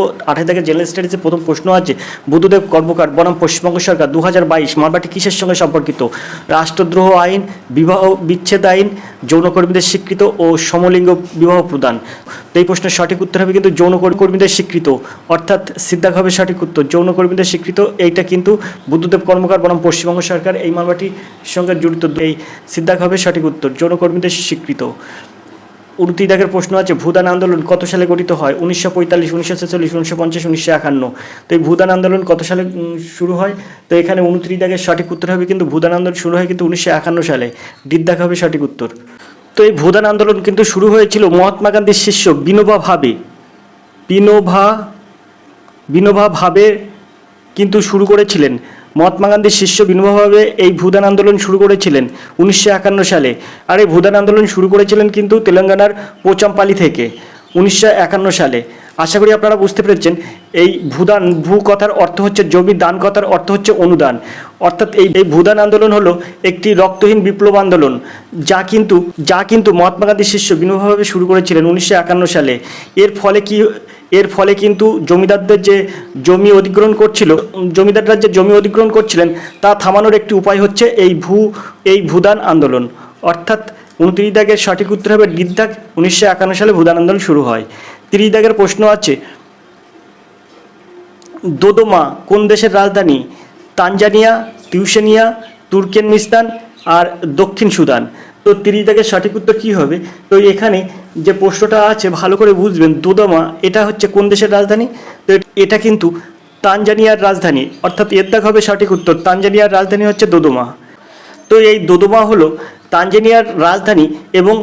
28 থেকে জেনারেল স্টাডিজে প্রথম প্রশ্ন আছে, বুদ্ধদেব কর্মকার বনাম পশ্চিমবঙ্গ সরকার 2022 মামলাটি কিসের সঙ্গে সম্পর্কিত? রাষ্ট্রদ্রোহ আইন, বিবাহ বিচ্ছেদ আইন, যৌনকর্মীদের স্বীকৃত ও সমলিঙ্গ বিবাহ প্রদান। তো এই প্রশ্নের সঠিক উত্তর হবে কিন্তু যৌনকর্মীদের স্বীকৃত, অর্থাৎ সিদ্ধাক হবে সঠিক উত্তর যৌনকর্মীদের স্বীকৃত। এইটা কিন্তু বুদ্ধদেব কর্মকার বনাম পশ্চিমবঙ্গ সরকার এই মামলাটির সঙ্গে জড়িত। এই সিদ্ধাক হবে সঠিক উত্তর যৌনকর্মীদের স্বীকৃত। 29 দাগের প্রশ্ন আছে, ভূদান আন্দোলন কত সালে গঠিত হয়? 1945, 1946, 1950, 1951। তো এই ভূদান আন্দোলন কত সালে শুরু হয়? তো এখানে 29 দাগের সঠিক উত্তর হবে কিন্তু ভূদান আন্দোলন শুরু হয় কিন্তু 1951 সালে। ডি দাগ হবে সঠিক উত্তর। তো এই ভূদান আন্দোলন কিন্তু শুরু হয়েছিল মহাত্মা গান্ধীর শিষ্য বিনোবা ভাবে কিন্তু শুরু করেছিলেন। মহাত্মা গান্ধীর শিষ্য বিনোবা ভাবে এই ভূদান আন্দোলন শুরু করেছিলেন 1951 সালে। আর এই ভূদান আন্দোলন শুরু করেছিলেন কিন্তু তেলেঙ্গানার পোচামপালি থেকে 1951 সালে। আশা করি আপনারা বুঝতে পেরেছেন। এই ভূ কথার অর্থ হচ্ছে জমি, দান কথার অর্থ হচ্ছে অনুদান। অর্থাৎ এই ভূদান আন্দোলন হলো একটি রক্তহীন বিপ্লব আন্দোলন, যা কিন্তু মহাত্মা গান্ধীর শিষ্য বিনোবা ভাবে শুরু করেছিলেন 1951 সালে। এর ফলে কিন্তু জমিদারদের যে জমি অধিগ্রহণ করছিলেন তা থামানোর একটি উপায় হচ্ছে এই ভূদান আন্দোলন। অর্থাৎ 29 দাগের সঠিক উত্তর হবে ডি দাগ। 1951 সালে ভূদান আন্দোলন শুরু হয়। 30 দাগের প্রশ্ন আছে, দোদোমা কোন দেশের রাজধানী? তানজানিয়া, তিউশেনিয়া, তুর্কমেনিস্তান আর দক্ষিণ সুদান। তো 30 দাগের সঠিক উত্তর কী হবে? তো এখানে যে প্রশ্নটা আছে ভালো করে বুঝবেন, দোদোমা এটা হচ্ছে কোন দেশের রাজধানী? তো এটা কিন্তু তানজানিয়ার রাজধানী, অর্থাৎ এর দাগ হবে সঠিক উত্তর। তানজানিয়ার রাজধানী হচ্ছে দোদোমা। তো এই দোদোমা হলো তানজানিয়ার রাজধানী এবং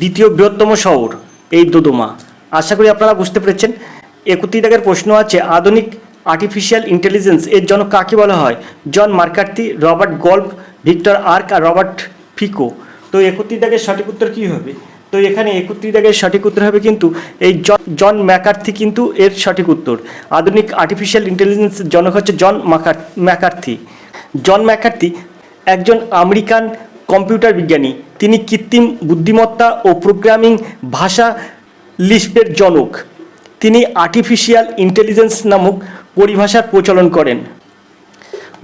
দ্বিতীয় বৃহত্তম শহর এই দোদোমা। আশা করি আপনারা বুঝতে পেরেছেন। 31 দাগের প্রশ্ন আছে, আধুনিক আর্টিফিশিয়াল ইন্টেলিজেন্স এর জন্য কাকে বলা হয়? John McCarthy, Robert Golob, Victor আর্ক আর রবার্ট ফিকো। তো 31 দাগের সঠিক উত্তর কী হবে? তো এখানে 31 দাগের সঠিক উত্তর হবে কিন্তু এই জন ম্যাকার্থি কিন্তু এর সঠিক উত্তর। আধুনিক আর্টিফিশিয়াল ইন্টেলিজেন্সের জনক হচ্ছে জন ম্যাকার্থি। জন ম্যাকার্থি একজন আমেরিকান কম্পিউটার বিজ্ঞানী। তিনি কৃত্রিম বুদ্ধিমত্তা ও প্রোগ্রামিং ভাষা লিস্পের জনক। তিনি আর্টিফিশিয়াল ইন্টেলিজেন্স নামক পরিভাষার প্রচলন করেন।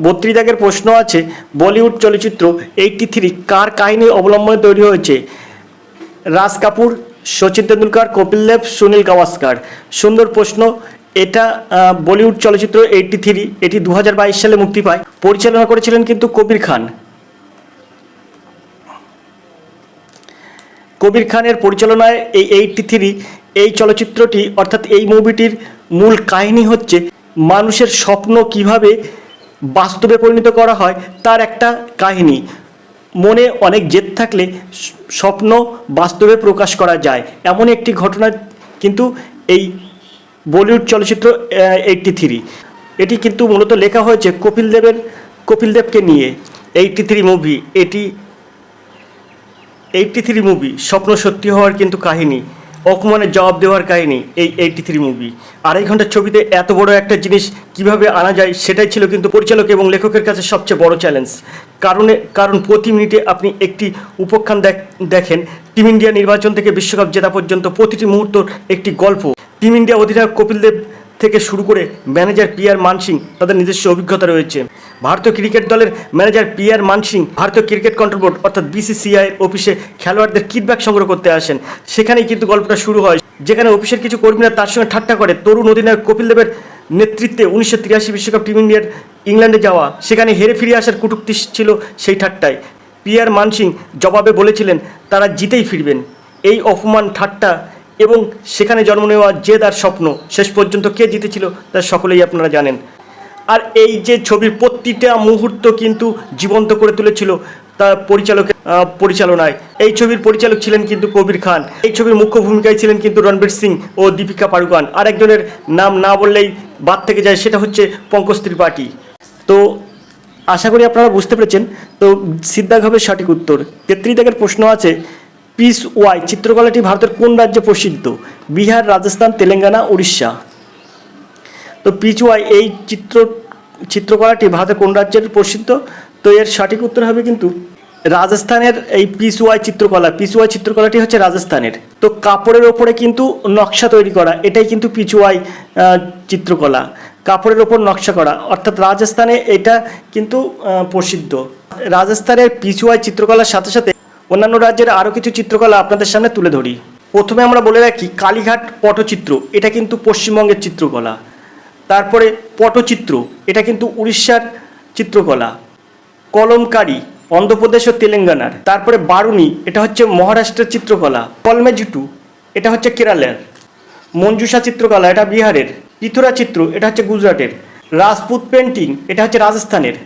32 দাগের প্রশ্ন আছে, বলিউড চলচ্চিত্র 83 কার কাহিনী অবলম্বনে তৈরি হয়েছে? রাজ কাপুর, সচিন তেন্ডুলকর, কপিল দেব, সুনীল গাভাস্কার। সুন্দর প্রশ্ন। এটা বলিউড চলচ্চিত্র 83, এটি 2022 সালে মুক্তি পায়। পরিচালনা করেছিলেন কিন্তু কবির খান। কবির খানের পরিচালনায় এই 83 এই চলচ্চিত্রটি অর্থাৎ এই মুভিটির মূল কাহিনী হচ্ছে মানুষের স্বপ্ন কিভাবে বাস্তবে পরিণত করা হয় তার একটা কাহিনী। মনে অনেক জেদ থাকলে স্বপ্ন বাস্তবে প্রকাশ করা যায়, এমন একটি ঘটনা কিন্তু এই বলিউড চলচ্চিত্র 83। এটি কিন্তু মূলত লেখা হয়েছে কপিল দেবকে নিয়ে। 83 মুভি, এটি 83 মুভি স্বপ্ন সত্যি হওয়ার কিন্তু কাহিনী, অপমানের জবাব দেওয়ার কাহিনী এই 83 মুভি। 2.5 ঘন্টার ছবিতে এত বড় একটা জিনিস কিভাবে আনা যায় সেটাই ছিল কিন্তু পরিচালক এবং লেখকের কাছে সবচেয়ে বড় চ্যালেঞ্জ। কারণ প্রতি মিনিটে আপনি একটি উপাখ্যান দেখেন। টিম ইন্ডিয়া নির্বাচন থেকে বিশ্বকাপ জেতা পর্যন্ত প্রতিটি মুহূর্ত একটি গল্প। টিম ইন্ডিয়া অধিনায়ক কপিল দেব থেকে শুরু করে ম্যানেজার পি.আর. মান সিং, তাদের নিজস্ব অভিজ্ঞতা রয়েছে। ভারতীয় ক্রিকেট দলের ম্যানেজার পি.আর. মান সিং ভারতীয় ক্রিকেট কন্ট্রোল বোর্ড অর্থাৎ বিসিসিআই অফিসে খেলোয়াড়দের কিডব্যাক সংগ্রহ করতে আসেন। সেখানেই কিন্তু গল্পটা শুরু হয়, যেখানে অফিসের কিছু কর্মীরা তার সঙ্গে ঠাট্টা করে তরুণ অধিনায়ক কপিল দেবের নেতৃত্বে 1983 বিশ্বকাপ টিম ইন্ডিয়ার ইংল্যান্ডে যাওয়া। সেখানে হেরে ফিরে আসার কটূক্তি ছিল সেই ঠাট্টায়। পি.আর. মান সিং জবাবে বলেছিলেন তারা জিতেই ফিরবেন। এই অপমান, ঠাট্টা এবং সেখানে জন্ম নেওয়া জেদ আর স্বপ্ন, শেষ পর্যন্ত কে জিতেছিল তা সকলেই আপনারা জানেন। আর এই যে ছবির প্রতিটা মুহূর্ত কিন্তু জীবন্ত করে তুলেছিল তার পরিচালকের পরিচালনায়। এই ছবির পরিচালক ছিলেন কিন্তু কবির খান। এই ছবির মুখ্য ভূমিকায় ছিলেন কিন্তু রণবীর সিং ও দীপিকা পাড়ুকোন। আরেকজনের নাম না বললেই বাদ থেকে যায়, সেটা হচ্ছে পঙ্কজ ত্রিপাঠী। তো আশা করি আপনারা বুঝতে পেরেছেন। তো সিদ্ধাক হবে সঠিক উত্তর। 33 দাগের প্রশ্ন আছে, পিস ওয়াই চিত্রকলাটি ভারতের কোন রাজ্যে প্রসিদ্ধ? বিহার, রাজস্থান, তেলেঙ্গানা, উড়িষ্যা। তো পিস ওয়াই এই চিত্রকলাটি ভারতের কোন রাজ্যের প্রসিদ্ধ? তো এর সঠিক উত্তর হবে কিন্তু রাজস্থানের এই পিসওয়াই চিত্রকলাটি হচ্ছে রাজস্থানের। তো কাপড়ের ওপরে কিন্তু নকশা তৈরি করা, এটাই কিন্তু পিসওয়াই চিত্রকলা, কাপড়ের ওপর নকশা করা, অর্থাৎ রাজস্থানে এটা কিন্তু প্রসিদ্ধ। রাজস্থানের পিসওয়াই চিত্রকলার সাথে সাথে অন্যান্য রাজ্যের আরও কিছু চিত্রকলা আপনাদের সামনে তুলে ধরি। প্রথমে আমরা বলে রাখি কালীঘাট পটচিত্র, এটা কিন্তু পশ্চিমবঙ্গের চিত্রকলা। তারপরে পটচিত্র, এটা কিন্তু উড়িষ্যার চিত্রকলা। কলমকারি অন্ধ্রপ্রদেশ ও তেলেঙ্গানার। তারপরে বারুনি, এটা হচ্ছে মহারাষ্ট্রের চিত্রকলা। কলমেজুটু, এটা হচ্ছে কেরালার। মঞ্জুষা চিত্রকলা, এটা বিহারের। পিথোরা চিত্র, এটা হচ্ছে গুজরাটের। রাজপুত পেন্টিং, এটা হচ্ছে রাজস্থানের।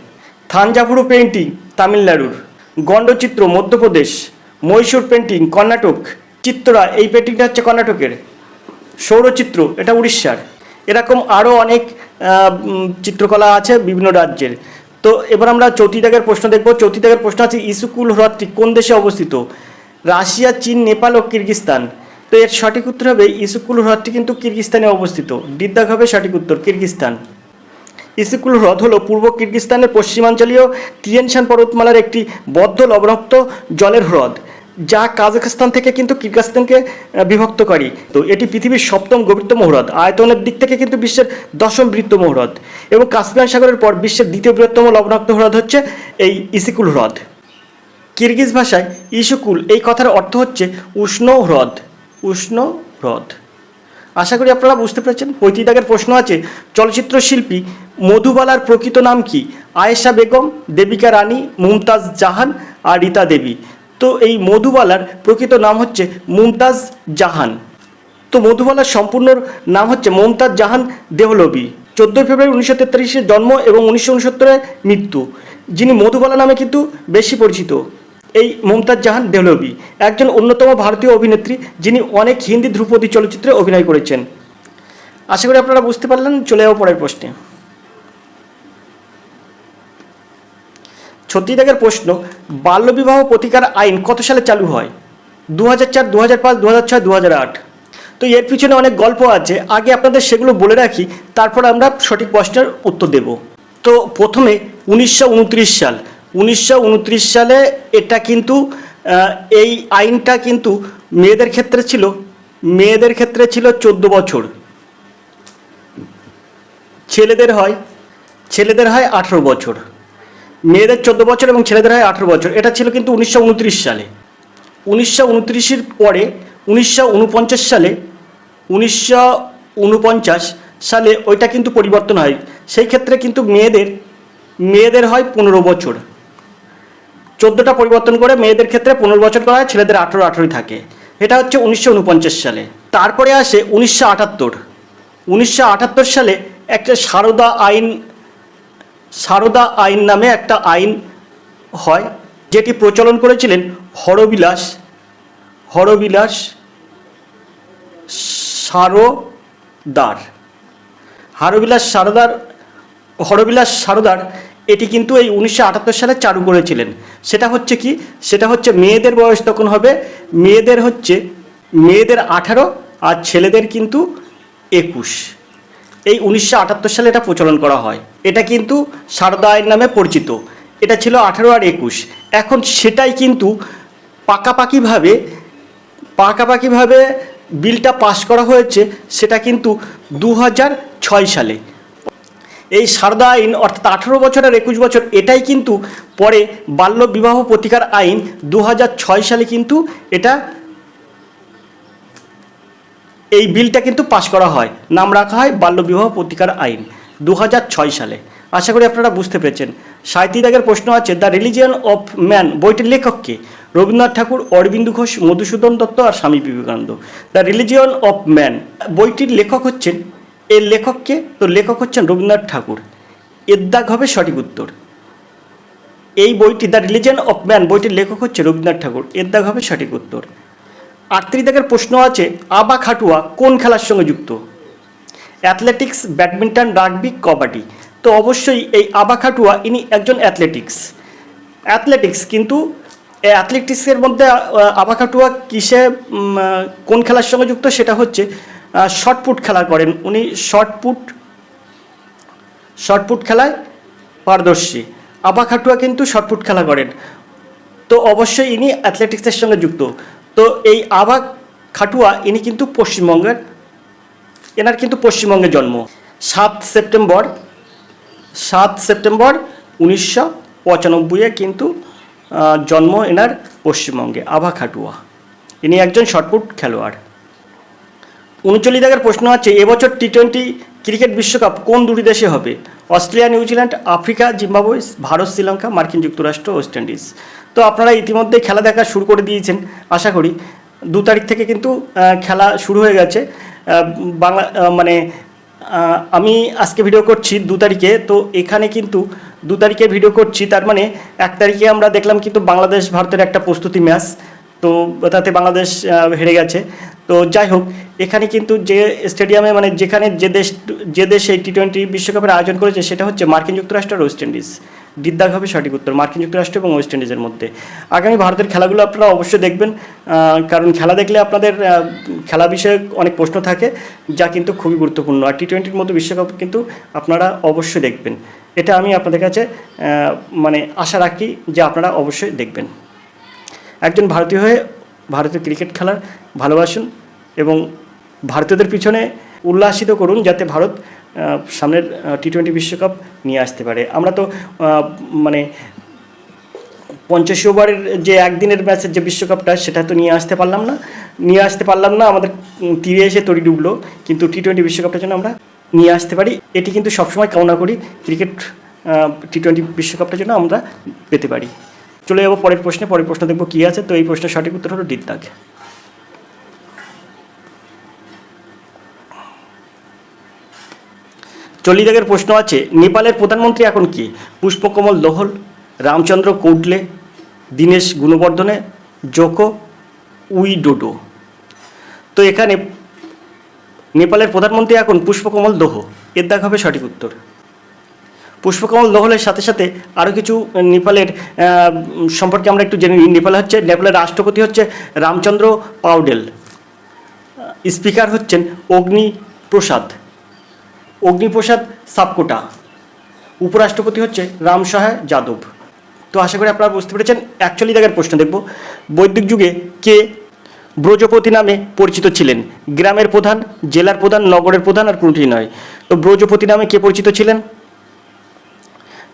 থাঞ্জাভুরু পেন্টিং তামিলনাড়ুর। গণ্ডচিত্র মধ্যপ্রদেশ। মহীশূর পেন্টিং কর্ণাটক। চিত্রা, এই পেন্টিংটা হচ্ছে কর্ণাটকের। সৌরচিত্র, এটা উড়িষ্যার। এরকম আরও অনেক চিত্রকলা আছে বিভিন্ন রাজ্যের। তো এবার আমরা চৌথি দাগের প্রশ্ন দেখব। চৌথি দাগের প্রশ্ন আছে ইস্যুকুল হ্রদটি কোন দেশে অবস্থিত? রাশিয়া, চীন, নেপাল ও কিরগিস্তান। তো এর সঠিক উত্তর হবে ইস্যুকুল হ্রদটি কিন্তু কিরগিস্তানে অবস্থিত। ডি দাগ হবে সঠিক উত্তর, কিরগিস্তান। ইস্যুকুল হ্রদ হলো পূর্ব কিরগিস্তানের পশ্চিমাঞ্চলীয় তিয়েনশান পর্বতমালার একটি বদ্ধ লবণাক্ত জলের হ্রদ, যা কাজাখস্তান থেকে কিন্তু কিরগিস্তানকে বিভক্তকারী। তো এটি পৃথিবীর সপ্তম গভীরতম হ্রদ। আয়তনের দিক থেকে কিন্তু বিশ্বের দশম বৃহত্তম হ্রদ এবং কাস্পিয়ান সাগরের পর বিশ্বের দ্বিতীয় বৃহত্তম লবণাক্ত হ্রদ হচ্ছে এই ইস্যুকুল হ্রদ। কিরগিজ ভাষায় ইস্যুকুল এই কথার অর্থ হচ্ছে উষ্ণ হ্রদ। উষ্ণ হ্রদ। আশা করি আপনারা বুঝতে পেরেছেন। 35 দাগের প্রশ্ন আছে চলচ্চিত্র শিল্পী মধুবালার প্রকৃত নাম কি? আয়েশা বেগম, দেবিকা রানী, মুমতাজ জাহান আর রীতা দেবী। তো এই মধুবালার প্রকৃত নাম হচ্ছে মুমতাজ জাহান। তো মধুবালার সম্পূর্ণ নাম হচ্ছে মুমতাজ জাহান দেহলভি। 14 ফেব্রুয়ারি 1943 জন্ম এবং 1969 মৃত্যু। যিনি মধুবালা নামে কিন্তু বেশি পরিচিত এই মুমতাজ জাহান দেহলভি একজন অন্যতম ভারতীয় অভিনেত্রী, যিনি অনেক হিন্দি ধ্রুপদী চলচ্চিত্রে অভিনয় করেছেন। আশা করি আপনারা বুঝতে পারলেন। চলে যাবো পরের প্রশ্নে। 36 দাগের প্রশ্ন বাল্যবিবাহ প্রতিকার আইন কত সালে চালু হয়? 2004, 2005, 2006, 2008। তো এর পিছনে অনেক গল্প আছে, আগে আপনাদের সেগুলো বলে রাখি, তারপর আমরা সঠিক প্রশ্নের উত্তর দেব। তো প্রথমে 1929 সাল। 1929 সালে এটা কিন্তু এই আইনটা কিন্তু মেয়েদের ক্ষেত্রে ছিল 14 বছর। ছেলেদের হয় 18 বছর। মেয়েদের 14 বছর এবং ছেলেদের হয় 18 বছর। এটা ছিল কিন্তু 1929 সালে। 1929-এর পরে 1949 সালে ওইটা কিন্তু পরিবর্তন হয়। সেই ক্ষেত্রে কিন্তু মেয়েদের হয় 15 বছর। 14টা পরিবর্তন করে মেয়েদের ক্ষেত্রে 15 বছর করা হয়, ছেলেদের 18 থাকে। এটা হচ্ছে 1949 সালে। তারপরে আসে 1978 সালে একটা সারদা আইন নামে একটা আইন হয়, যেটি প্রচলন করেছিলেন হরবিলাস সারদার। এটি কিন্তু এই 1978 সালে চালু করেছিলেন। সেটা হচ্ছে কি? সেটা হচ্ছে মেয়েদের বয়স তখন হবে মেয়েদের 18 আর ছেলেদের কিন্তু 21। এই 1978 সালে এটা প্রচলন করা হয়। এটা কিন্তু সারদা আইন নামে পরিচিত। এটা ছিল 18 আর 21। এখন সেটাই কিন্তু পাকাপাকিভাবে বিলটা পাস করা হয়েছে, সেটা কিন্তু 2006 সালে। এই সারদা আইন অর্থাৎ 18 বছর আর 21 বছর, এটাই কিন্তু পরে বাল্য বিবাহ প্রতিকার আইন 2006 সালে কিন্তু এই বিলটা কিন্তু পাস করা হয়, নাম রাখা হয় বাল্য বিবাহ প্রতিকার আইন 2006 সালে। আশা করি আপনারা বুঝতে পেরেছেন। 37 দাগের প্রশ্ন আছে দ্য রিলিজিয়ন অফ ম্যান বইটির লেখককে? রবীন্দ্রনাথ ঠাকুর, অরবিন্দ ঘোষ, মধুসূদন দত্ত আর Swami Vivekananda. The religion of man বইটির লেখক হচ্ছেন, এর লেখককে? তো লেখক হচ্ছেন রবীন্দ্রনাথ ঠাকুর। এর দাগ হবে সঠিক উত্তর। এই বইটি দ্য রিলিজিয়ন অফ ম্যান বইটির লেখক হচ্ছে রবীন্দ্রনাথ ঠাকুর। এর দাগ হবে সঠিক উত্তর। 38 দাগের প্রশ্ন আছে আবা খাটুয়া কোন খেলার সঙ্গে যুক্ত? Athletics, badminton, rugby, kabaddi. তো অবশ্যই এই আবা খাটুয়া ইনি একজন অ্যাথলেটিক্স। কিন্তু এই অ্যাথলেটিক্সের মধ্যে আবা খাটুয়া কোন খেলার সঙ্গে যুক্ত? সেটা হচ্ছে শর্টপুট খেলা করেন উনি। শর্টপুট খেলায় পারদর্শী। আবা খাটুয়া কিন্তু শর্টপুট খেলা করেন। তো অবশ্যই ইনি অ্যাথলেটিক্সের সঙ্গে যুক্ত। তো এই আভা খাটুয়া ইনি কিন্তু পশ্চিমবঙ্গের, এনার কিন্তু পশ্চিমবঙ্গে জন্ম। 7 সেপ্টেম্বর 1995 কিন্তু জন্ম এনার পশ্চিমবঙ্গে। আভা খাটুয়া ইনি একজন শটপুট খেলোয়াড়। 39 দাগের প্রশ্ন আছে, এবছর টি20 ক্রিকেট বিশ্বকাপ কোন দুটি দেশে হবে? Australia, New Zealand, Africa, Zimbabwe, Bharat, Sri Lanka, মার্কিন যুক্তরাষ্ট্র, ওয়েস্ট ইন্ডিজ। তো আপনারা ইতিমধ্যে খেলা দেখা শুরু করে দিয়েছেন আশা করি। 2 তারিখ থেকে কিন্তু খেলা শুরু হয়ে গেছে। বাংলা মানে আমি আজকে ভিডিও করছি 2 তারিখে, তো এখানে কিন্তু 2 তারিখে ভিডিও করছি, তার মানে 1 তারিখে আমরা দেখলাম কিন্তু বাংলাদেশ ভারতের একটা প্রস্তুতি ম্যাচ, তো তাতে বাংলাদেশ হেরে গেছে। তো যাই হোক, এখানে কিন্তু যে স্টেডিয়ামে মানে যেখানে যে দেশ এই টি20 বিশ্বকাপের আয়োজন করেছে সেটা হচ্ছে মার্কিন যুক্তরাষ্ট্র আর ওয়েস্ট ইন্ডিজ। দিকদাগ হবে সঠিক উত্তর, মার্কিন যুক্তরাষ্ট্র এবং ওয়েস্ট ইন্ডিজের মধ্যে। আগামী ভারতের খেলাগুলো আপনারা অবশ্যই দেখবেন, কারণ খেলা দেখলে আপনাদের খেলা বিষয়ে অনেক প্রশ্ন থাকে, যা কিন্তু খুবই গুরুত্বপূর্ণ। আর টি20-র মতো বিশ্বকাপ কিন্তু আপনারা অবশ্যই দেখবেন, এটা আমি আপনাদের কাছে মানে আশা রাখি যে আপনারা অবশ্যই দেখবেন। একজন ভারতীয় হয়ে ভারতীয় ক্রিকেট খেলার ভালোবাসুন এবং ভারতীয়দের পিছনে উল্লাসিত করুন, যাতে ভারত সামনের টি20 বিশ্বকাপ নিয়ে আসতে পারে। আমরা তো মানে 85 ওভারের যে একদিনের ম্যাচের যে বিশ্বকাপটা, সেটা তো নিয়ে আসতে পারলাম না, আমাদের তীরে এসে তরি ডুবলো, কিন্তু টি20 বিশ্বকাপটার জন্য আমরা নিয়ে আসতে পারি। এটি কিন্তু সবসময় কামনা করি, ক্রিকেট টি20 বিশ্বকাপটার জন্য আমরা পেতে পারি। চলে যাবো পরের প্রশ্ন দেখবো কী আছে। তো এই প্রশ্নের সঠিক উত্তর হলো ডির দাগ। 40 দাগের প্রশ্ন আছে, নেপালের প্রধানমন্ত্রী এখন কি? Pushpa Kamal দহল, Ramchandra কৌটলে, Dinesh গুণবর্ধনে, Joko Widodo. তো এখানে নেপালের প্রধানমন্ত্রী এখন পুষ্পকমল দহ, এর দাগ হবে সঠিক উত্তর। পুষ্পকমল দহলের সাথে সাথে আরও কিছু নেপালের সম্পর্কে আমরা একটু জেনে নিই। নেপালের রাষ্ট্রপতি হচ্ছে রামচন্দ্র পাউডেল, স্পিকার হচ্ছেন অগ্নিপ্রসাদ সাপকোটা, উপরাষ্ট্রপতি হচ্ছে রামসহায় যাদব। তো আশা করি আপনারা বুঝতে পেরেছেন। 41 দাগের প্রশ্ন দেখব, বৈদিক যুগে কে ব্রজপতি নামে পরিচিত ছিলেন? গ্রামের প্রধান, জেলার প্রধান, নগরের প্রধান, আর কোনটি নয়। তো ব্রজপতি নামে কে পরিচিত ছিলেন?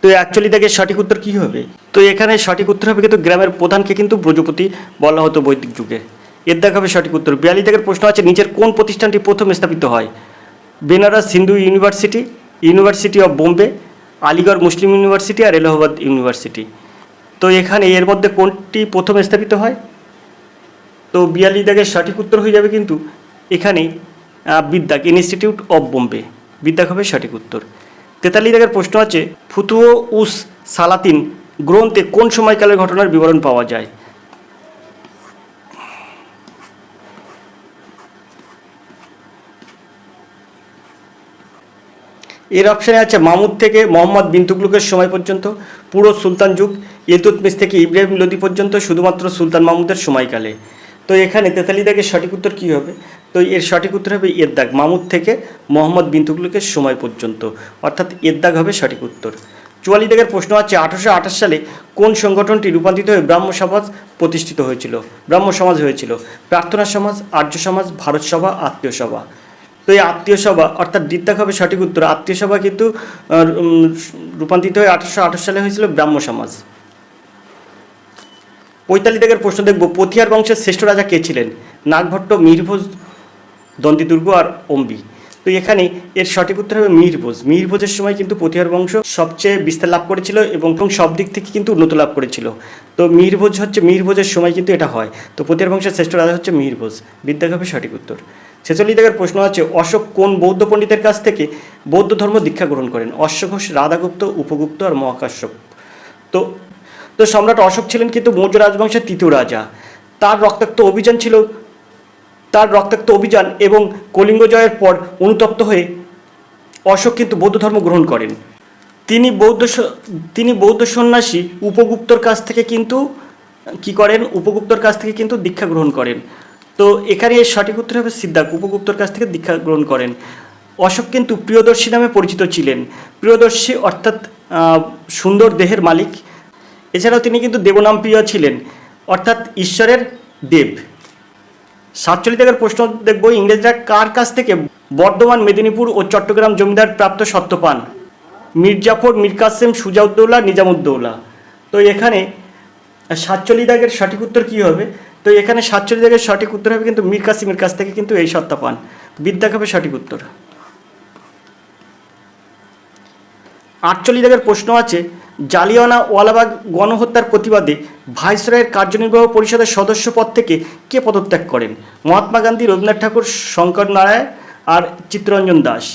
তো 41 দাগের সঠিক উত্তর কী হবে? তো এখানে সঠিক উত্তর হবে কিন্তু গ্রামের প্রধানকে কিন্তু ব্রজপতি বলা হতো বৈদিক যুগে, এর দাগ হবে সঠিক উত্তর। 42 দাগের প্রশ্ন আছে, নিচের কোন প্রতিষ্ঠানটি প্রথম স্থাপিত হয়? Benares Hindu university, university of Bombay, Aligarh Muslim university, আর এলাহাবাদ ইউনিভার্সিটি। তো এখানে এর মধ্যে কোনটি প্রথম স্থাপিত হয়? তো 42 দাগের সঠিক উত্তর হয়ে যাবে কিন্তু এখানে বিদ্যাক, ইনস্টিটিউট অফ বোম্বে, বিদ্যাক হবে সঠিক উত্তর। 43 দাগের প্রশ্ন আছে, ফুতুহ উস সালাতিন গ্রন্থে কোন সময়কালের ঘটনার বিবরণ পাওয়া যায়? এর অপশানে আছে মামুদ থেকে মোহাম্মদ বিন তুগলকের সময় পর্যন্ত, পুরো সুলতান যুগ, ইলতুৎমিশ থেকে ইব্রাহিম লোদি পর্যন্ত, শুধুমাত্র সুলতান মাহমুদের সময়কালে। তো এখানে 43 দাগের সঠিক উত্তর কী হবে? তো এর সঠিক উত্তর হবে এর দাগ, মামুদ থেকে মোহাম্মদ বিন তুগলকের সময় পর্যন্ত, অর্থাৎ এর দাগ হবে সঠিক উত্তর। 44 দাগের প্রশ্ন আছে, 1828 সালে কোন সংগঠনটি রূপান্তরিত হয়ে ব্রাহ্ম সমাজ প্রতিষ্ঠিত হয়েছিল? ব্রাহ্ম সমাজ হয়েছিল। প্রার্থনা সমাজ, আর্য সমাজ, ভারত সভা, আত্মীয় সভা। তো এই আত্মীয় সভা অর্থাৎ দিত্যাক হবে সঠিক উত্তর। আত্মীয় সভা কিন্তু রূপান্তরিত হয়ে 1828 সালে হয়েছিল ব্রাহ্ম সমাজ। 45 দাগের প্রশ্ন দেখব, পথিয়ার বংশের শ্রেষ্ঠ রাজা কে ছিলেন? নাগভট্ট, মিহিরভোজ, দন্তিদুর্গ, আর অম্বি। তো এখানে এর সঠিক উত্তর হবে মিহিরভোজ। মিহিরভোজের সময় কিন্তু পথিয়ার বংশ সবচেয়ে বিস্তার লাভ করেছিল এবং সব দিক থেকে কিন্তু উন্নত লাভ করেছিল। তো মিহিরভোজের সময় কিন্তু এটা হয়। তো পথিয়ার বংশের শ্রেষ্ঠ রাজা হচ্ছে মিহিরভোজ, বিদ্যাক হবে সঠিক উত্তর। 46 দাগের প্রশ্ন আছে, অশোক কোন বৌদ্ধ পণ্ডিতের কাছ থেকে বৌদ্ধ ধর্ম দীক্ষা গ্রহণ করেন? অশ্বঘোষ, রাধাগুপ্ত, উপগুপ্ত, আর মহাকাশ্যপ। তো সম্রাট অশোক ছিলেন কিন্তু মৌর্য রাজবংশের 3য় রাজা। তার রক্তাক্ত অভিযান এবং কলিঙ্গ জয়ের পর অনুতপ্ত হয়ে অশোক কিন্তু বৌদ্ধ ধর্ম গ্রহণ করেন। তিনি বৌদ্ধ সন্ন্যাসী উপগুপ্তর কাছ থেকে কিন্তু দীক্ষা গ্রহণ করেন। তো এখানে এর সঠিক উত্তর হবে সিদ্ধাক, উপগুপ্তর কাছ থেকে দীক্ষা গ্রহণ করেন। অশোক কিন্তু প্রিয়দর্শী নামে পরিচিত ছিলেন। প্রিয়দর্শী অর্থাৎ সুন্দর দেহের মালিক। এছাড়াও তিনি কিন্তু দেবনামপ্রিয় ছিলেন, অর্থাৎ ঈশ্বরের দেব। 47 দাগের প্রশ্ন দেখব, ইংরেজরা কার কাছ থেকে বর্ধমান, মেদিনীপুর ও চট্টগ্রাম জমিদার প্রাপ্ত সত্ত্ব পান? মির্জাফর, মীর কাসেম, সুজাউদ্দৌলা, নিজামুদ্দৌলা। তো এখানে 47 দাগের সঠিক উত্তর কী হবে? তো এখানে 47 দাগের সঠিক উত্তর হবে কিন্তু মীর কাসেমের কাছ থেকে কিন্তু এই সত্তা পান। বিদ্যাক হবে সঠিক উত্তর। 48 দাগের প্রশ্ন আছে, জালিয়ানওয়ালাবাগ গণহত্যার প্রতিবাদে ভাইসরয়ের কার্যনির্বাহী পরিষদের সদস্য পদ থেকে কে পদত্যাগ করেন? মহাত্মা গান্ধী, রবীন্দ্রনাথ ঠাকুর, শঙ্কর নারায়ণ আর চিত্তরঞ্জন দাস।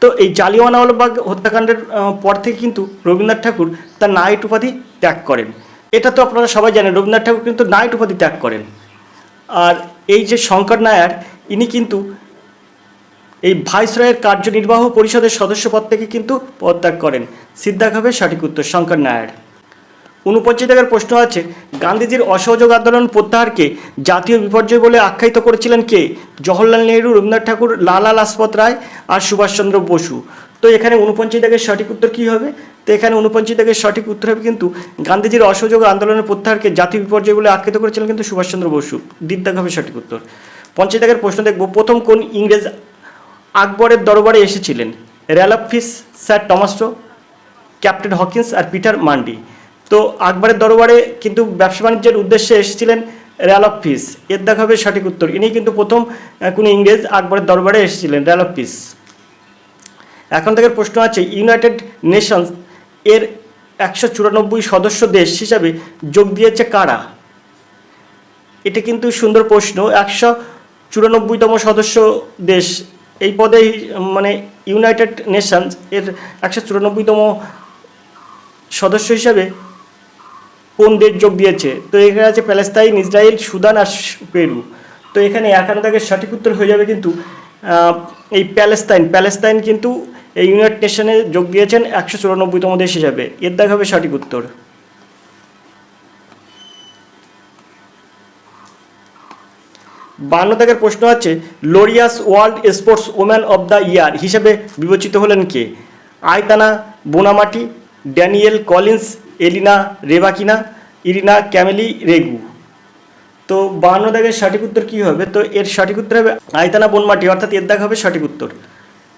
তো এই জালিয়ানওয়ালাবাগ হত্যাকাণ্ডের পর থেকে কিন্তু রবীন্দ্রনাথ ঠাকুর তার নাইট উপাধি ত্যাগ করেন। এটা তো আপনারা সবাই জানেন, রবীন্দ্রনাথ ঠাকুর কিন্তু নাইট উপাধি ত্যাগ করেন। আর এই যে শঙ্কর নায়ার, ইনি কিন্তু এই ভাইসরয়ের কার্যনির্বাহ পরিষদের সদস্য পদ থেকে কিন্তু পদত্যাগ করেন। সিদ্ধাক হবে সঠিক উত্তর, শঙ্কর নায়ার। 49 দাগের প্রশ্ন আছে, গান্ধীজির অসহযোগ আন্দোলন প্রত্যাহারকে জাতীয় বিপর্যয় বলে আখ্যায়িত করেছিলেন কে? জওহরলাল নেহরু, রবীন্দ্রনাথ ঠাকুর, লালা লাজপত রায় আর সুভাষচন্দ্র বসু। তো এখানে 49 দাগের সঠিক উত্তর কী হবে? তো এখানে 49 দাগের সঠিক উত্তর হবে কিন্তু গান্ধীজির অসহযোগ আন্দোলনের প্রত্যাহারকে জাতীয় বিপর্যয় বলে আখ্যায়িত করেছিলেন কিন্তু সুভাষচন্দ্র বসু। দিদ্দাক হবে সঠিক উত্তর। 50 দাগের প্রশ্ন দেখব, প্রথম কোন ইংরেজ আকবরের দরবারে এসেছিলেন? র্যালফ ফিশ, স্যার টমাস র, ক্যাপ্টেন হকিন্স আর পিটার মান্ডি। তো আকবরের দরবারে কিন্তু ব্যবসা বাণিজ্যের উদ্দেশ্যে এসেছিলেন র্যালফ ফিশ। এর দেখা হবে সঠিক উত্তর। ইনি কিন্তু প্রথম কোন ইংরেজ আকবরের দরবারে এসেছিলেন, র্যালফ ফিশ। এখন থেকে প্রশ্ন আছে, ইউনাইটেড নেশনস এর 194 সদস্য দেশ হিসাবে যোগ দিয়েছে কারা? এটা কিন্তু সুন্দর প্রশ্ন। 194তম সদস্য দেশ এই পদে, মানে ইউনাইটেড নেশনস এর 194তম সদস্য হিসাবে কোন দেশ যোগ দিয়েছে? তো এখানে আছে প্যালেস্তাইন, ইসরায়েল, সুদান আর পেরু। তো এখানে 51 দাগের সঠিক উত্তর হয়ে যাবে কিন্তু এই প্যালেস্তাইন কিন্তু এই ইউনাইটেড নেশনে যোগ দিয়েছেন 194তম দেশ হিসাবে। এর দাগ হবে সঠিক উত্তর। 52 দাগের প্রশ্ন আছে, Laureus World Sports Woman of the Year হিসাবে বিবেচিত হলেন কে? Aitana Bonmati, Danielle Collins, Elena Rybakina, Irina Camelia Begu. তো 52 দাগের সঠিক উত্তর কী হবে? তো এর সঠিক উত্তর হবে আয়তানা বোনমাটি, অর্থাৎ এর দাগ হবে সঠিক উত্তর।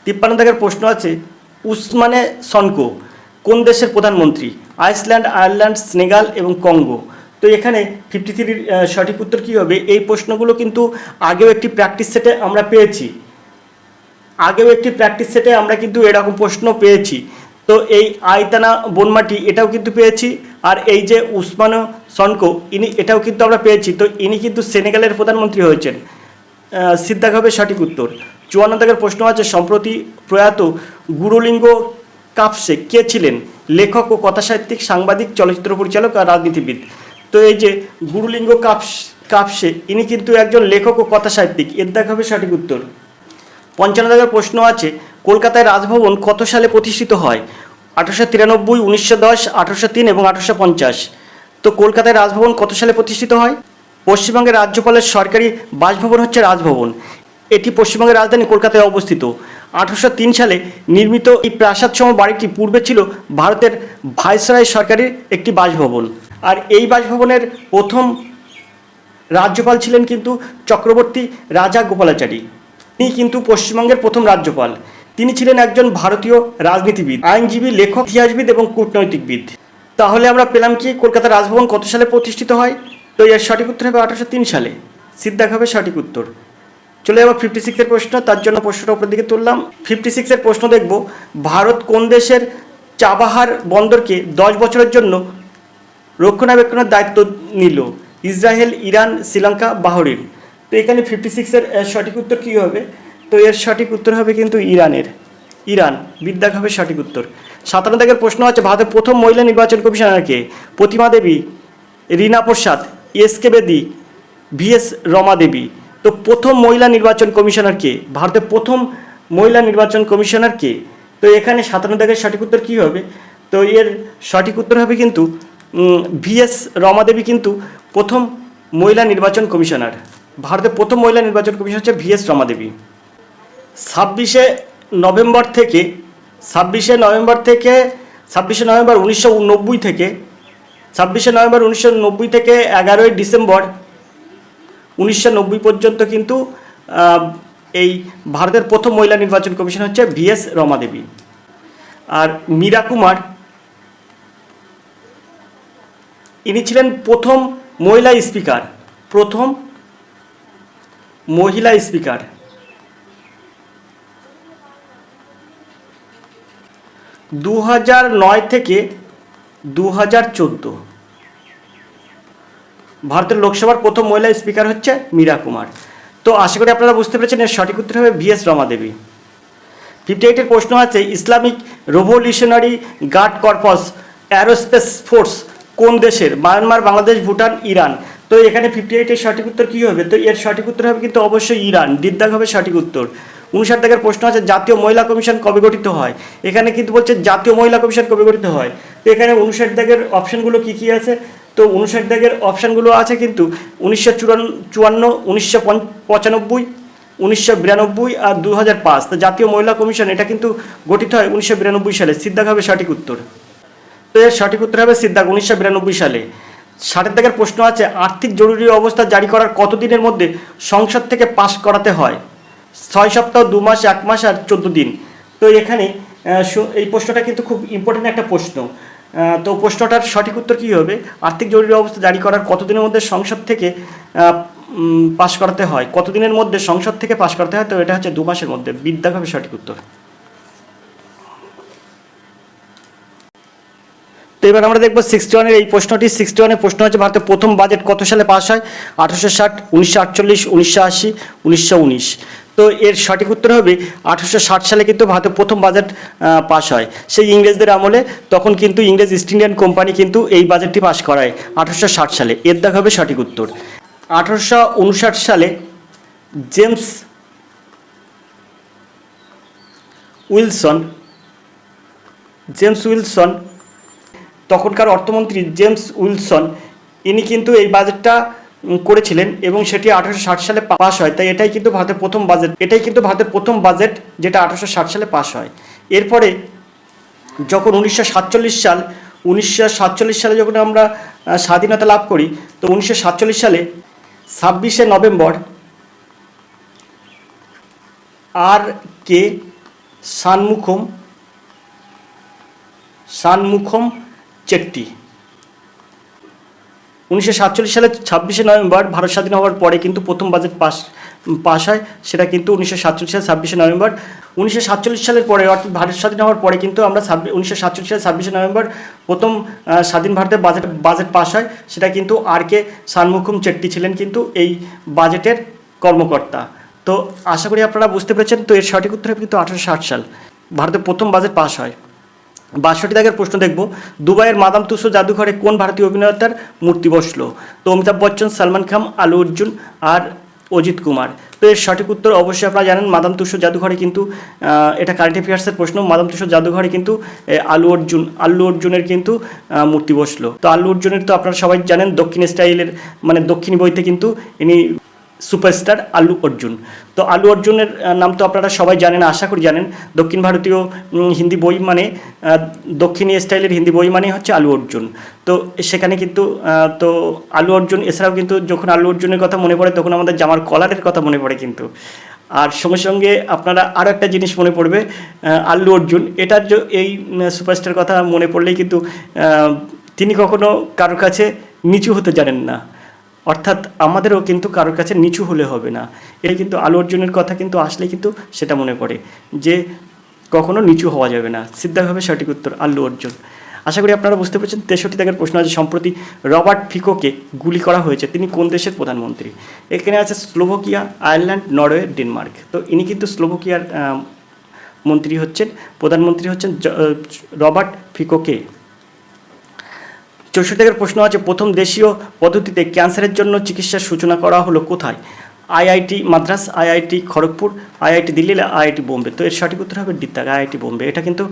53 দাগের প্রশ্ন আছে, উসমানে সনকো কোন দেশের প্রধানমন্ত্রী? আইসল্যান্ড, আয়ারল্যান্ড, সেনেগাল এবং কঙ্গো। তো এখানে 53 সঠিক উত্তর কী হবে? এই প্রশ্নগুলো কিন্তু আগেও একটি প্র্যাকটিস সেটে আমরা পেয়েছি, আমরা কিন্তু এরকম প্রশ্ন পেয়েছি। তো এই আয়তানা বনমাটি এটাও কিন্তু পেয়েছি, আর এই যে উসমানো সনকো ইনি এটাও কিন্তু আমরা পেয়েছি। তো ইনি কিন্তু সেনেগালের প্রধানমন্ত্রী হয়েছেন। সিদ্ধাক হবে সঠিক উত্তর। 54 দাগের প্রশ্ন আছে, সম্প্রতি প্রয়াত গুরুলিঙ্গ কাপসে কে ছিলেন? লেখক ও কথাসাহিত্যিক, সাংবাদিক, চলচ্চিত্র পরিচালক আর রাজনীতিবিদ। তো এই যে গুরুলিঙ্গ কাপসে ইনি কিন্তু একজন লেখক ও কথাসাহিত্যিক। এর দাগ হবে সঠিক উত্তর। 55 দাগের প্রশ্ন আছে, কলকাতায় রাজভবন কত সালে প্রতিষ্ঠিত হয়? 1893, 1910, 1803 এবং 1850। তো কলকাতায় রাজভবন কত সালে প্রতিষ্ঠিত হয়? পশ্চিমবঙ্গের রাজ্যপালের সরকারি বাসভবন হচ্ছে রাজভবন। এটি পশ্চিমবঙ্গের রাজধানী কলকাতায় অবস্থিত। 1803 সালে নির্মিত এই প্রাসাদসম বাড়িটি পূর্বে ছিল ভারতের ভাইসরয় সরকারের একটি বাসভবন। আর এই বাসভবনের প্রথম রাজ্যপাল ছিলেন কিন্তু চক্রবর্তী রাজা গোপালাচারী। তিনি কিন্তু পশ্চিমবঙ্গের প্রথম রাজ্যপাল। তিনি ছিলেন একজন ভারতীয় রাজনীতিবিদ, আইনজীবী, লেখক, ইতিহাসবিদ এবং কূটনৈতিকবিদ। তাহলে আমরা পেলাম কি কলকাতার রাজভবন কত সালে প্রতিষ্ঠিত হয়? তো এর সঠিক উত্তর হবে 1803 সালে। সিদ্ধাক হবে সঠিক উত্তর। চলে যাবো 56 প্রশ্ন, তার জন্য প্রশ্নটা উপরের দিকে তুললাম। 56 প্রশ্ন দেখব, ভারত কোন দেশের চাবাহার বন্দরকে 10 বছরের জন্য রক্ষণাবেক্ষণের দায়িত্ব নিল? Israel, Iran, Sri Lanka, Bahrain. তো এখানে 56 সঠিক উত্তর কী হবে? তো এর সঠিক উত্তর হবে কিন্তু ইরান। বিদ্যাক হবে সঠিক উত্তর। 57 দাগের প্রশ্ন আছে, ভারতের প্রথম মহিলা নির্বাচন কমিশনার কে? প্রতিমা দেবী, রীনা প্রসাদ, এস.কে বেদি, ভি.এস. রমা দেবী। তো প্রথম মহিলা নির্বাচন কমিশনার কে? ভারতের প্রথম মহিলা নির্বাচন কমিশনার কে? তো এখানে 57 দাগের সঠিক উত্তর কী হবে? তো এর সঠিক উত্তর হবে কিন্তু ভি.এস. রমা দেবী কিন্তু প্রথম মহিলা নির্বাচন কমিশনার। ভারতের প্রথম মহিলা নির্বাচন কমিশনার হচ্ছে ভি.এস. রমা দেবী। 26শে নভেম্বর 1990 থেকে 26 নভেম্বর 1990 থেকে 11 ডিসেম্বর 1990 পর্যন্ত কিন্তু এই ভারতের প্রথম মহিলা নির্বাচন কমিশন হচ্ছে ভিএস রমা দেবী। আর মীরা কুমার ইনি ছিলেন প্রথম মহিলা স্পিকার, প্রথম মহিলা স্পিকার। 2009 থেকে 2014 ভারতের লোকসভার প্রথম মহিলা স্পিকার হচ্ছে মীরা কুমার। তো আশা করি আপনারা বুঝতে পেরেছেন এর সঠিক উত্তর হবে ভিএস রমা দেবী। 58-এর প্রশ্ন আছে Islamic revolutionary guard corps aerospace force কোন দেশের? Myanmar, Bangladesh, Bhutan, Iran. তো এখানে 58-এর সঠিক উত্তর কী হবে? তো এর সঠিক উত্তর হবে কিন্তু অবশ্যই ইরান। ডিদ্দাগ হবে সঠিক উত্তর। 59-এর প্রশ্ন আছে জাতীয় মহিলা কমিশন কবে গঠিত হয়? এখানে কিন্তু বলছে জাতীয় মহিলা কমিশন কবে গঠিত হয়। তো এখানে 59-এর অপশানগুলো কী কী আছে? তো 59-এর অপশানগুলো আছে কিন্তু 1954, 1995, 1992 আর 2005। তো জাতীয় মহিলা কমিশন এটা কিন্তু গঠিত হয় 1992 সালে। সিদ্ধাক হবে সঠিক উত্তর। তো এর সঠিক উত্তর হবে সিদ্ধাক 1992 সালে। 60-এর প্রশ্ন আছে আর্থিক জরুরি অবস্থা জারি করার কতদিনের মধ্যে সংসদ থেকে পাস করাতে হয়? 6 সপ্তাহ, 2 মাস, 1 মাস আর 14 দিন। তো এখানে এই প্রশ্নটা কিন্তু খুব ইম্পর্টেন্ট একটা প্রশ্ন। তো প্রশ্নটার সঠিক উত্তর কী হবে? আর্থিক জরুরি অবস্থা জারি করার কতদিনের মধ্যে সংসদ থেকে পাস করাতে হয়? কতদিনের মধ্যে সংসদ থেকে পাস করাতে হয়? তো এটা হচ্ছে 2 মাসের মধ্যে। বিদ্যাক হবে সঠিক উত্তর। তো এবার আমরা দেখবো 61-এর এই প্রশ্নটি। 61-এর প্রশ্ন হচ্ছে ভারতের প্রথম বাজেট কত সালে পাস হয়? 1860, 1948, 1980, 1919। তো এর সঠিক উত্তর হবে 1860 সালে কিন্তু ভারতের প্রথম বাজেট পাস হয়। সেই ইংরেজদের আমলে তখন কিন্তু ইংরেজ ইস্ট ইন্ডিয়ান কোম্পানি কিন্তু এই বাজেটটি পাস করায় 1860 সালে। এর দাগ হবে সঠিক উত্তর। 1859 সালে জেমস উইলসন তখনকার অর্থমন্ত্রী জেমস উইলসন ইনি কিন্তু এই বাজেটটা করেছিলেন এবং সেটি 1860 সালে পাস হয়। তাই এটাই কিন্তু ভারতের প্রথম বাজেট যেটা 1860 সালে পাস হয়। এরপরে যখন 1947 সালে যখন আমরা স্বাধীনতা লাভ করি, তো 1947 সালে 26শে নভেম্বর আর কে শানমুখম চেট্টি 1947 সালে 26শে নভেম্বর ভারত স্বাধীন হওয়ার পরে কিন্তু প্রথম বাজেট পাস হয়। সেটা কিন্তু 1947 সালে 26শে নভেম্বর। 1947 সালের পরে অর্থাৎ ভারত স্বাধীন হওয়ার পরে কিন্তু আমরা 1947 সালে 26শে নভেম্বর প্রথম স্বাধীন ভারতের বাজেট পাস হয়। সেটা কিন্তু আর কে শানমুখম চেট্টি ছিলেন কিন্তু এই বাজেটের কর্মকর্তা। তো আশা করি আপনারা বুঝতে পেরেছেন। তো এর সঠিক উত্তর কিন্তু 1860 সাল ভারতের প্রথম বাজেট পাস হয়। 62 প্রশ্ন দেখব দুবাইয়ের মাদাম তুসো জাদুঘরে কোন ভারতীয় অভিনেতার মূর্তি বসলো? তো অমিতাভ বচ্চন, সালমান খান, আলু অর্জুন আর অজিত কুমার। তো এর সঠিক উত্তর অবশ্যই আপনারা জানেন মাদাম তুসো জাদুঘরে কিন্তু এটা কারেন্ট অ্যাফেয়ার্সের প্রশ্ন। মাদাম তুসো জাদুঘরে কিন্তু আল্লু অর্জুনের কিন্তু মূর্তি বসলো। তো আল্লু অর্জুনের তো আপনারা সবাই জানেন দক্ষিণ স্টাইলের মানে দক্ষিণী বইতে কিন্তু ইনি সুপারস্টার আল্লু অর্জুন। তো আল্লু অর্জুনের নাম তো আপনারা সবাই জানেন, আশা করি জানেন। দক্ষিণ ভারতীয় হিন্দি বই মানে দক্ষিণী স্টাইলের হিন্দি বই মানে হচ্ছে আল্লু অর্জুন। তো সেখানে কিন্তু তো আল্লু অর্জুন এছাড়াও কিন্তু যখন আল্লু অর্জুনের কথা মনে পড়ে তখন আমাদের জামার কলারের কথা মনে পড়ে কিন্তু। আর সঙ্গে সঙ্গে আপনারা আরও একটা জিনিস মনে পড়বে আল্লু অর্জুন এটার এই সুপারস্টার কথা মনে পড়লেই কিন্তু তিনি কখনো কারোর কাছে নিচু হতে জানেন না, অর্থাৎ আমাদেরও কিন্তু কারোর কাছে নিচু হলে হবে না। এই কিন্তু আল্লু অর্জুনের কথা কিন্তু আসলে কিন্তু সেটা মনে পড়ে যে কখনো নিচু হওয়া যাবে না। সিদ্ধাভাবে সঠিক উত্তর আল্লু অর্জুন। আশা করি আপনারা বুঝতে পেরেছেন। 63 প্রশ্ন আছে সম্প্রতি রবার্ট ফিকোকে গুলি করা হয়েছে, তিনি কোন দেশের প্রধানমন্ত্রী? এখানে আছে স্লোভাকিয়া, আয়ারল্যান্ড, নরওয়ে, ডেনমার্ক। তো ইনি কিন্তু স্লোভাকিয়ার প্রধানমন্ত্রী হচ্ছেন রবার্ট ফিকোকে। 64 প্রশ্ন আছে প্রথম দেশীয় পদ্ধতিতে ক্যান্সারের জন্য চিকিৎসার সূচনা করা হলো কোথায়? IIT Madras, IIT Kharagpur, IIT Delhi, IIT Bombay. তো এর সঠিক উত্তর হবে ডিদ্দাগ আইআইটি বোম্বে। এটা কিন্তু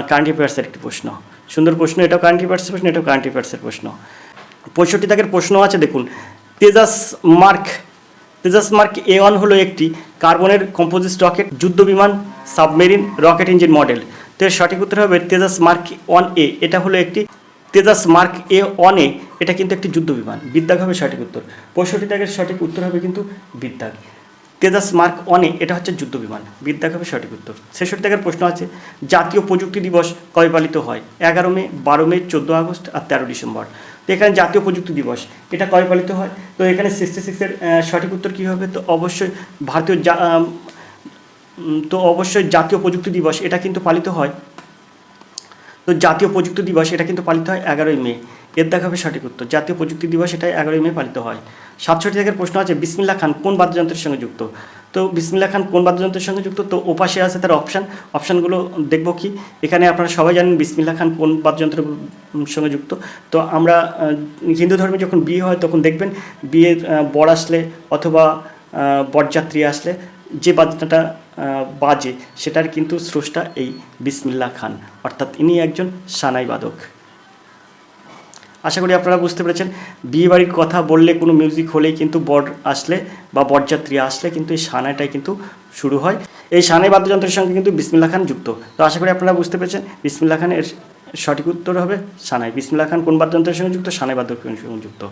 কারেন্ট অ্যাফেয়ার্সের একটি প্রশ্ন, সুন্দর প্রশ্ন। এটাও কারেন্ট অ্যাফেয়ার্সের প্রশ্ন, এটাও কারেন্ট অ্যাফেয়ার্সের প্রশ্ন। 65 প্রশ্ন আছে দেখুন তেজাস মার্ক A1 হলো একটি কার্বনের কম্পোজিট রকেট, যুদ্ধ বিমান, সাবমেরিন, রকেট ইঞ্জিন মডেল। তো এর সঠিক উত্তর হবে তেজাস মার্ক 1A। এটা হলো একটি তেজাস মার্ক এ অনে এটা কিন্তু একটি যুদ্ধ বিমান। বিদ্যাগ হবে সঠিক উত্তর। 65 দাগের সঠিক উত্তর হবে কিন্তু বিদ্যাগ। তেজাস মার্ক অনে এটা হচ্ছে যুদ্ধ বিমান। বিদ্যাগ হবে সঠিক উত্তর। 66 দাগের প্রশ্ন আছে, জাতীয় প্রযুক্তি দিবস কবে পালিত হয়? 11 মে, 12 মে, 14 আগস্ট আর 13 ডিসেম্বর। তো এখানে জাতীয় প্রযুক্তি দিবস এটা কবে পালিত হয়? তো এখানে 66-এর সঠিক উত্তর কী হবে? তো অবশ্যই অবশ্যই জাতীয় প্রযুক্তি দিবস এটা কিন্তু পালিত হয়। তো জাতীয় প্রযুক্তি দিবস এটা কিন্তু পালিত হয় 11ই মে। এর দেখাবে সঠিক উত্তর। জাতীয় প্রযুক্তি দিবস এটা 11ই মে পালিত হয়। 67 দাগের প্রশ্ন আছে, বিসমিল্লাহ খান কোন বাদ্যযন্ত্রের সঙ্গে যুক্ত? তো বিসমিল্লাহ খান কোন বাদ্যযন্ত্রের সঙ্গে যুক্ত? তো ওপাশে আছে তার অপশানগুলো দেখব কি। এখানে আপনারা সবাই জানেন বিসমিল্লাহ খান কোন বাদ্যযন্ত্রের সঙ্গে যুক্ত। তো আমরা হিন্দু ধর্মে যখন বিয়ে হয় তখন দেখবেন বিয়ের বর আসলে অথবা বরযাত্রী আসলে যে বাজনাটা বাজে সেটার কিন্তু স্রষ্টা এই বিসমিল্লাহ খান, অর্থাৎ ইনি একজন সানাই বাদক। আশা করি আপনারা বুঝতে পেরেছেন। বিয়েবাড়ির কথা বললে কোনো মিউজিক হলেই কিন্তু বর আসলে বা বরযাত্রী আসলে কিন্তু এই সানাইটাই কিন্তু শুরু হয়। এই সানাই বাদ্যযন্ত্রের সঙ্গে কিন্তু বিসমিল্লাহ খান যুক্ত। তো আশা করি আপনারা বুঝতে পেরেছেন বিসমিল্লাহ খান এর সঠিক উত্তর হবে সানাই। বিসমিল্লাহ খান কোন বাদ্যযন্ত্রের সঙ্গে যুক্ত? সানাই বাদ্যযন্ত্রের সঙ্গে যুক্ত।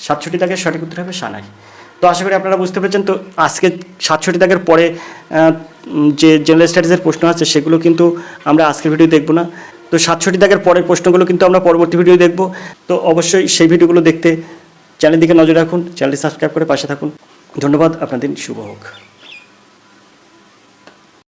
67 দাগের সঠিক উত্তর হবে সানাই। তো আশা করি আপনারা বুঝতে পেরেছেন। তো আজকে 67 দাগের পরে যে জেনারেল স্টাডিজের প্রশ্ন আছে সেগুলো কিন্তু আমরা আজকের ভিডিও দেখব না। তো 67 দাগের পরের প্রশ্নগুলো কিন্তু আমরা পরবর্তী ভিডিও দেখব। তো অবশ্যই সেই ভিডিওগুলো দেখতে চ্যানেলের দিকে নজর রাখুন, চ্যানেলটি সাবস্ক্রাইব করে পাশে থাকুন। ধন্যবাদ, আপনাদের দিন শুভ হোক।